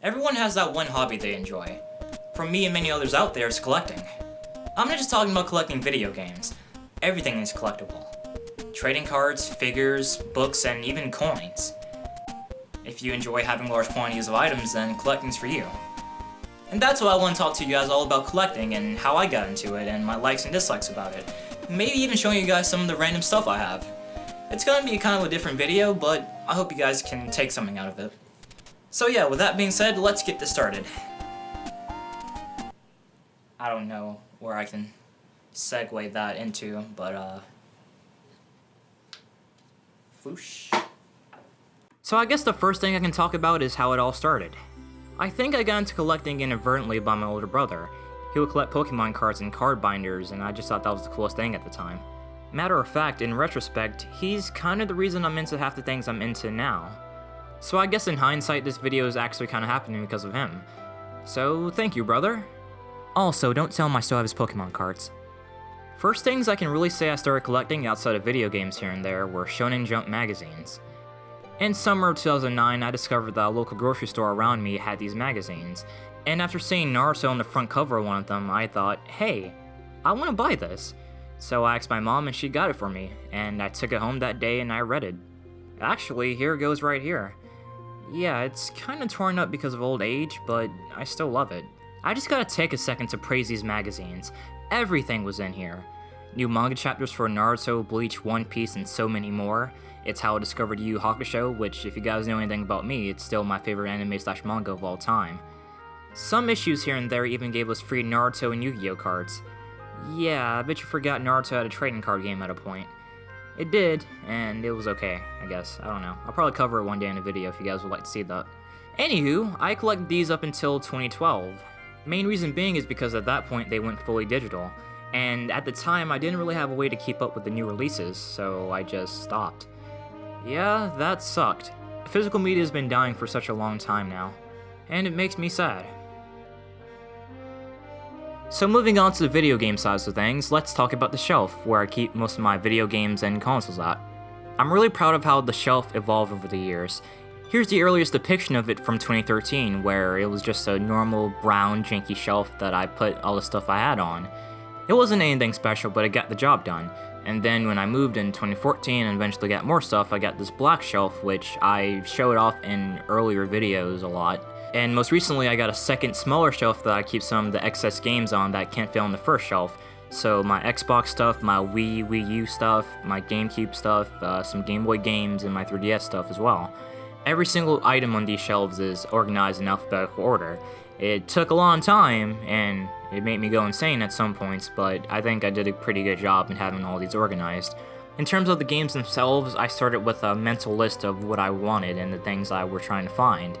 Everyone has that one hobby they enjoy. For me and many others out there, it's collecting. I'm not just talking about collecting video games. Everything is collectible. Trading cards, figures, books, and even coins. If you enjoy having large quantities of items, then collecting's for you. And that's why I want to talk to you guys all about collecting and how I got into it and my likes and dislikes about it. Maybe even showing you guys some of the random stuff I have. It's gonna be kind of a different video, but I hope you guys can take something out of it. So yeah, with that being said, let's get this started. I don't know where I can segue that into, but whoosh. So I guess the first thing I can talk about is how it all started. I think I got into collecting inadvertently by my older brother. He would collect Pokemon cards and card binders, and I just thought that was the coolest thing at the time. Matter of fact, in retrospect, he's kind of the reason I'm into half the things I'm into now. So I guess in hindsight, this video is actually kind of happening because of him. So thank you, brother. Also, don't tell him I still have his Pokemon cards. First things I can really say I started collecting outside of video games here and there were Shonen Jump magazines. In summer of 2009, I discovered that a local grocery store around me had these magazines, and after seeing Naruto on the front cover of one of them, I thought, hey, I want to buy this. So I asked my mom and she got it for me, and I took it home that day and I read it. Actually, here it goes right here. Yeah, it's kinda torn up because of old age, but I still love it. I just gotta take a second to praise these magazines. Everything was in here. New manga chapters for Naruto, Bleach, One Piece, and so many more. It's how I discovered Yu Yu Hakusho, which if you guys know anything about me, it's still my favorite anime/manga of all time. Some issues here and there even gave us free Naruto and Yu-Gi-Oh cards. Yeah, I bet you forgot Naruto had a trading card game at a point. It did, and it was okay, I guess. I don't know. I'll probably cover it one day in a video if you guys would like to see that. Anywho, I collected these up until 2012. Main reason being is because at that point they went fully digital, and at the time I didn't really have a way to keep up with the new releases, so I just stopped. Yeah, that sucked. Physical media has been dying for such a long time now, and it makes me sad. So moving on to the video game side of things, let's talk about the shelf, where I keep most of my video games and consoles at. I'm really proud of how the shelf evolved over the years. Here's the earliest depiction of it from 2013, where it was just a normal brown janky shelf that I put all the stuff I had on. It wasn't anything special, but it got the job done. And then when I moved in 2014 and eventually got more stuff, I got this black shelf, which I showed off in earlier videos a lot. And most recently I got a second smaller shelf that I keep some of the excess games on that can't fit on the first shelf. So my Xbox stuff, my Wii U stuff, my GameCube stuff, some Game Boy games, and my 3DS stuff as well. Every single item on these shelves is organized in alphabetical order. It took a long time, and it made me go insane at some points, but I think I did a pretty good job in having all these organized. In terms of the games themselves, I started with a mental list of what I wanted and the things I were trying to find.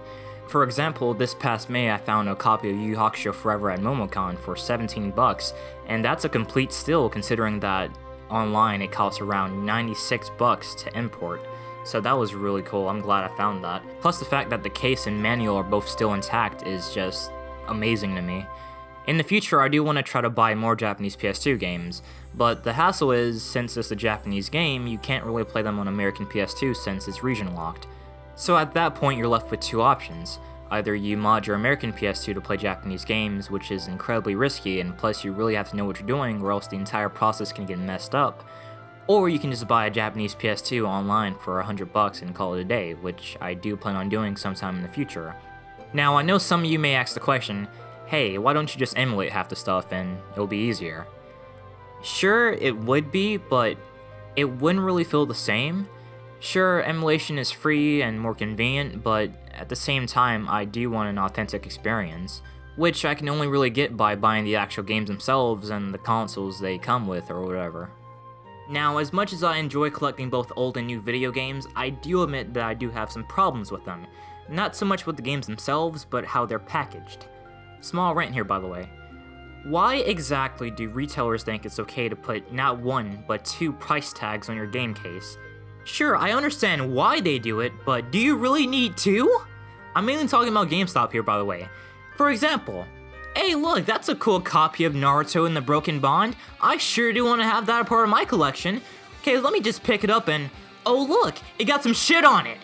For example, this past May I found a copy of Yu Yu Hakusho Forever at Momocon for 17 bucks, and that's a complete steal considering that online it costs around 96 bucks to import. So that was really cool, I'm glad I found that. Plus the fact that the case and manual are both still intact is just amazing to me. In the future I do want to try to buy more Japanese PS2 games, but the hassle is, since it's a Japanese game, you can't really play them on American PS2 since it's region locked. So at that point you're left with two options. Either you mod your American PS2 to play Japanese games, which is incredibly risky and plus you really have to know what you're doing or else the entire process can get messed up. Or you can just buy a Japanese PS2 online for 100 bucks and call it a day, which I do plan on doing sometime in the future. Now I know some of you may ask the question, hey, why don't you just emulate half the stuff and it'll be easier? Sure, it would be, but it wouldn't really feel the same. Sure, emulation is free and more convenient, but at the same time I do want an authentic experience, which I can only really get by buying the actual games themselves and the consoles they come with or whatever. Now, as much as I enjoy collecting both old and new video games, I do admit that I do have some problems with them. Not so much with the games themselves, but how they're packaged. Small rant here, by the way. Why exactly do retailers think it's okay to put not one, but two price tags on your game case? Sure, I understand why they do it, but do you really need two? I'm mainly talking about GameStop here, by the way. For example, hey look, that's a cool copy of Naruto and the Broken Bond. I sure do want to have that a part of my collection. Okay, let me just pick it up and... oh look, it got some shit on it.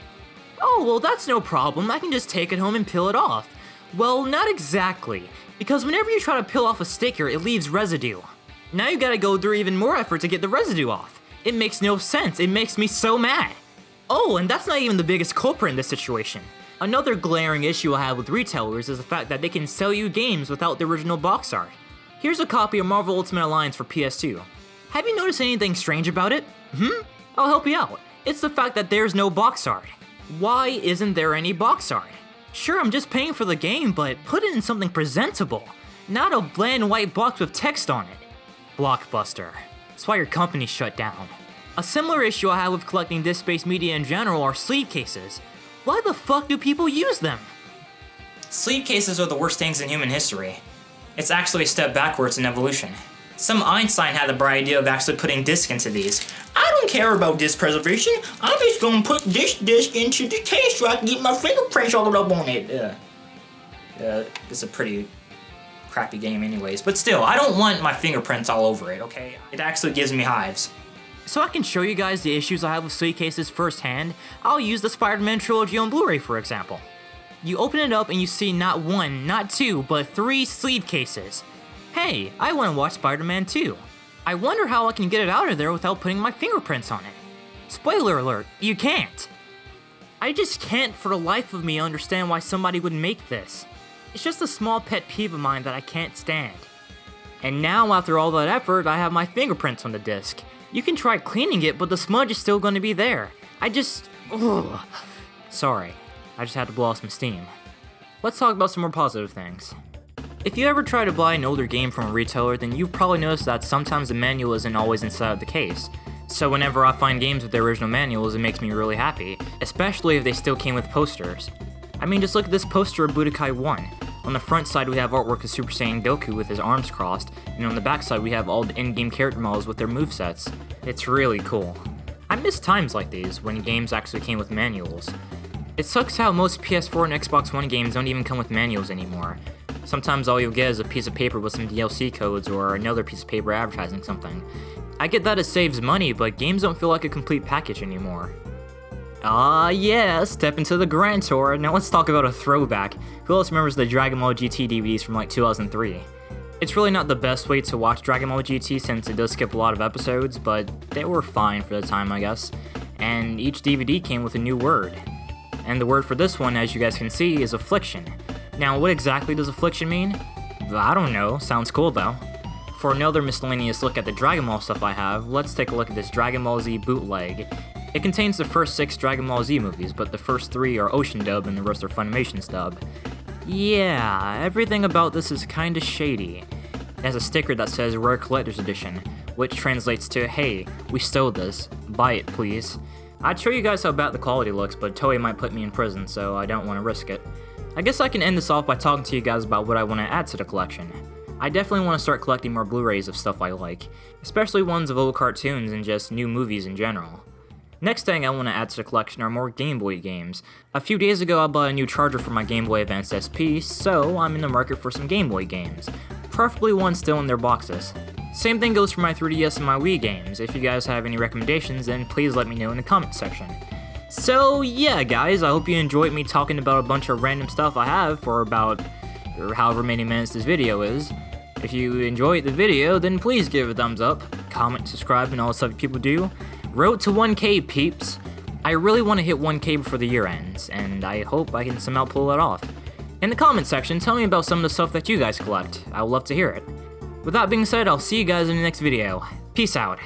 Oh, well that's no problem, I can just take it home and peel it off. Well, not exactly, because whenever you try to peel off a sticker, it leaves residue. Now you gotta go through even more effort to get the residue off. It makes no sense, it makes me so mad. Oh, and that's not even the biggest culprit in this situation. Another glaring issue I have with retailers is the fact that they can sell you games without the original box art. Here's a copy of Marvel Ultimate Alliance for PS2. Have you noticed anything strange about it? I'll help you out. It's the fact that there's no box art. Why isn't there any box art? Sure, I'm just paying for the game, but put it in something presentable, not a bland white box with text on it. Blockbuster. That's why your company shut down. A similar issue I have with collecting disc-based media in general are sleeve cases. Why the fuck do people use them? Sleeve cases are the worst things in human history. It's actually a step backwards in evolution. Some Einstein had the bright idea of actually putting disc into these. I don't care about disc preservation. I'm just gonna put this disc into the case so I can get my fingerprints all up on it. It's a pretty crappy game anyways. But still, I don't want my fingerprints all over it, okay? It actually gives me hives. So I can show you guys the issues I have with sleeve cases firsthand. I'll use the Spider-Man trilogy on Blu-ray for example. You open it up and you see not one, not two, but 3 sleeve cases. Hey, I want to watch Spider-Man 2. I wonder how I can get it out of there without putting my fingerprints on it. Spoiler alert, you can't. I just can't for the life of me understand why somebody would make this. It's just a small pet peeve of mine that I can't stand. And now after all that effort, I have my fingerprints on the disc. You can try cleaning it, but the smudge is still going to be there. Ugh. Sorry, I just had to blow off some steam. Let's talk about some more positive things. If you ever try to buy an older game from a retailer, then you've probably noticed that sometimes the manual isn't always inside of the case. So whenever I find games with their original manuals, it makes me really happy, especially if they still came with posters. I mean, just look at this poster of Budokai 1. On the front side we have artwork of Super Saiyan Goku with his arms crossed, and on the back side we have all the in-game character models with their movesets. It's really cool. I miss times like these, when games actually came with manuals. It sucks how most PS4 and Xbox One games don't even come with manuals anymore. Sometimes all you'll get is a piece of paper with some DLC codes or another piece of paper advertising something. I get that it saves money, but games don't feel like a complete package anymore. Yeah, step into the Grand Tour. Now let's talk about a throwback. Who else remembers the Dragon Ball GT DVDs from like 2003? It's really not the best way to watch Dragon Ball GT since it does skip a lot of episodes, but they were fine for the time, I guess. And each DVD came with a new word. And the word for this one, as you guys can see, is affliction. Now, what exactly does affliction mean? I don't know, sounds cool though. For another miscellaneous look at the Dragon Ball stuff I have, let's take a look at this Dragon Ball Z bootleg. It contains the first 6 Dragon Ball Z movies, but the first 3 are Ocean dub and the rest are Funimation's dub. Yeah, everything about this is kinda shady. It has a sticker that says Rare Collector's Edition, which translates to, hey, we stole this, buy it please. I'd show you guys how bad the quality looks, but Toei might put me in prison, so I don't want to risk it. I guess I can end this off by talking to you guys about what I want to add to the collection. I definitely want to start collecting more Blu-rays of stuff I like, especially ones of old cartoons and just new movies in general. Next thing I want to add to the collection are more Game Boy games. A few days ago I bought a new charger for my Game Boy Advance SP, so I'm in the market for some Game Boy games, preferably ones still in their boxes. Same thing goes for my 3DS and my Wii games. If you guys have any recommendations, then please let me know in the comment section. So yeah guys, I hope you enjoyed me talking about a bunch of random stuff I have for about however many minutes this video is. If you enjoyed the video, then please give it a thumbs up, comment, subscribe, and all the stuff people do. Road to 1K peeps. I really want to hit 1K before the year ends, and I hope I can somehow pull it off. In the comment section, tell me about some of the stuff that you guys collect. I would love to hear it. With that being said, I'll see you guys in the next video. Peace out.